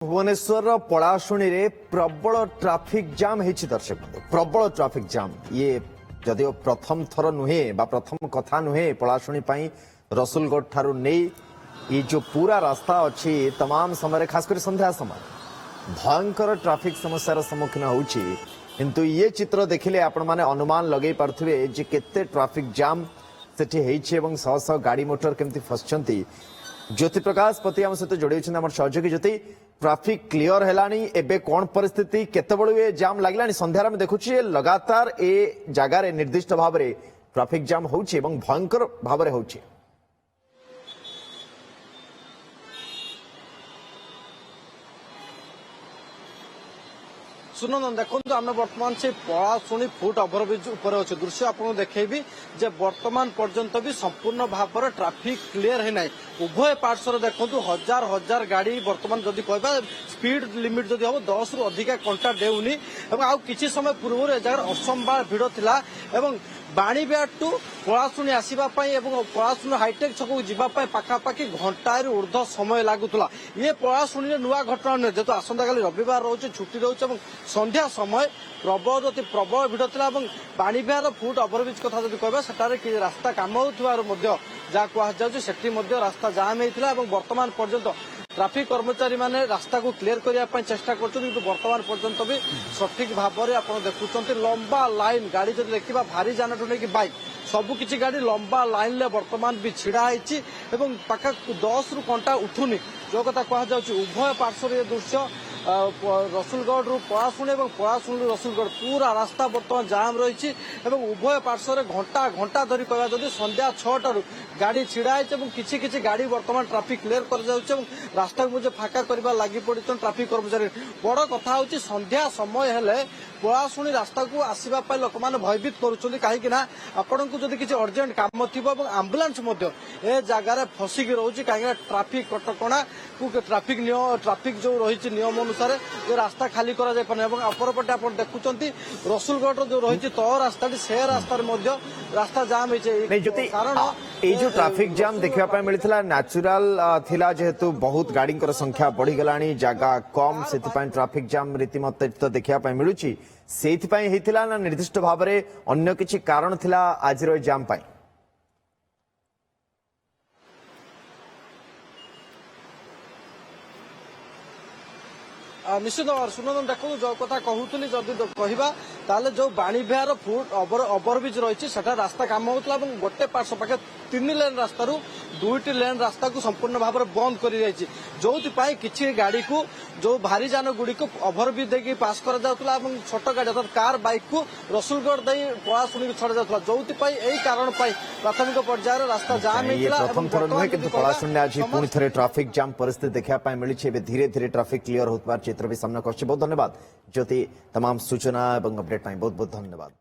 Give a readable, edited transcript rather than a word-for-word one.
भुवनेश्वर पड़ाशुणी रे प्रबल traffic jam है दर्शक बंधु प्रबल ट्राफिक जाम ये जदिव प्रथम थर नुहे बा प्रथम कथा नुहे पड़ाशुणी रसुलगढ़ ठारू नहीं ये जो पूरा रास्ता अच्छी तमाम समय खासकर संध्या समय भयंकर ट्राफिक समस्या सम्मुखीन होउछि किंतु ये चित्र देखिले आपण माने अनुमान लगे पारथिबे जे केते ट्राफिक जाम सेठी हेछि एवं शह शह गाड़ी मोटर केमती फसछंती। ज्योति प्रकाश पति आम सहित जोड़ी आम सहयोगी ज्योति ट्राफिक क्लियर है एबे कौन परिस्थिति केते बड़ो ये जाम लागलानी संध्यार में देखुछि लगातार ए जगार निर्दिष्ट भाव में ट्राफिक जाम होउछि एवं भयंकर भाव में होउछि। सुनंदन देखो आम बर्तमान से पड़ाशुणी फुट ओभरब्रिज उपर अच्छे दृश्य आपको देखेबी जे वर्तमान पर्यंत भी संपूर्ण भाव में ट्राफिक क्लियर है ना उभय पार्श्वर देखो हजार हजार गाड़ी वर्तमान जदि कहबा स्पीड लिमिट जदि हम 10 रु अधिका कंटा देउनी आउ किछि समय पूर्व ए जगह असंभाल भिड़ थिला एवं बाणीबिहार टू पड़ाशुणी आसवा पड़ाशुणी हाईटेक छक जावाई पाखापाखि घंटाए ऊर्ध्व समय लगुला ये पड़ाशुणी नुआ घटना नुहे जेहेतु आसंता काली रविवार रोचे छुट्टी रोचे संध्या समय प्रबल भिड़ था बाणीबिहार फुट ओभरब्रिज कथा जब कहबा सेठारे रास्ता काम होउथिबार जहाँ कहुचे रास्ता जाम होता वर्तमान पर्यंत ट्राफिक कर्मचारी माने रास्ता को क्लियर करने चेष्टा कर वर्तमान पर्यंत भी सठिक भाव में आप देखुं लंबा लाइन गाड़ी जो देखा भारी जान ठू नहीं बाइक सबुकिछि गाड़ी लंबा लाइन ले वर्तमान भी छिड़ा है पाखा 10 रु कंटा उठुनी जो कथा कहुचे उभय पार्श्वर ये दृश्य रसुलगढ़ रु पड़ाशुणी और पड़ाशुणी रसुलगढ़ पूरा रास्ता बर्तमान जाम रही उभय पार्श्वर घंटा घंटा धरी कह जदि संध्या 6टारू गाड़ी छिड़ा है किसी गाड़ी वर्तमान ट्राफिक क्लियर कर रास्ता को मुझे फाका करने लगी पड़ी ट्राफिक कर्मचारी बड़ कथा हूँ संध्या समय हेले पड़ाशुणी रास्ता को आसवाई लोक मैंने भयभीत कहीं आपण को जब किसी अर्जेंट काम थी आम्बुलांस ए जगार फसिकी रोचे कहीं ट्राफिक कटकणा ट्राफिक जो रही नियम अनुसार जो रास्ता खाली अपरपटे आप देखुं रसुलगढ़ जो रही तह रास्ता से रास्ता रास्ता जाम कारण ये जो ट्राफिक जाम देखा मिलता नेचुरल थिला जेहेतु बहुत गाड़ी संख्या बढ़ी गलानी जगह कम से ट्राफिक जाम रीतिमत देखा मिलूँ से ना निर्दिष्ट भाव में अन्य किसी कारण थिला आज जाम पाई निश्चित भाव सुनंदन देखो जो कथा कहूली जदि कहवा जो बाणीबिहार फुट ओभरब्रिज रही रास्ता काम होता गोटे पार्श्व पाखे 3 लेन रास्ता 2टी लेन रास्ता को संपूर्ण भाव में बंद कर जो किसी गाड़ी को जो भारी जान गुड़ी को ओभरब्रिज देके पास कर छोट गाड़ी अर्थात कार बाइक को रसुलगढ़ दे पड़ाशुणी को छड़ा जाता जो कारण प्राथमिक पर्यायर रास्ता जाम प्रथम थर नुहे कि पड़ाशुणी आज पुणी थे ट्राफिक जाम परिस्थिति देखा मिली धीरे धीरे ट्राफिक क्लियर होता चित्र भी सामना कर बहुत धन्यवाद ज्योति तमाम सूचना और अपडेट बहुत बहुत धन्यवाद।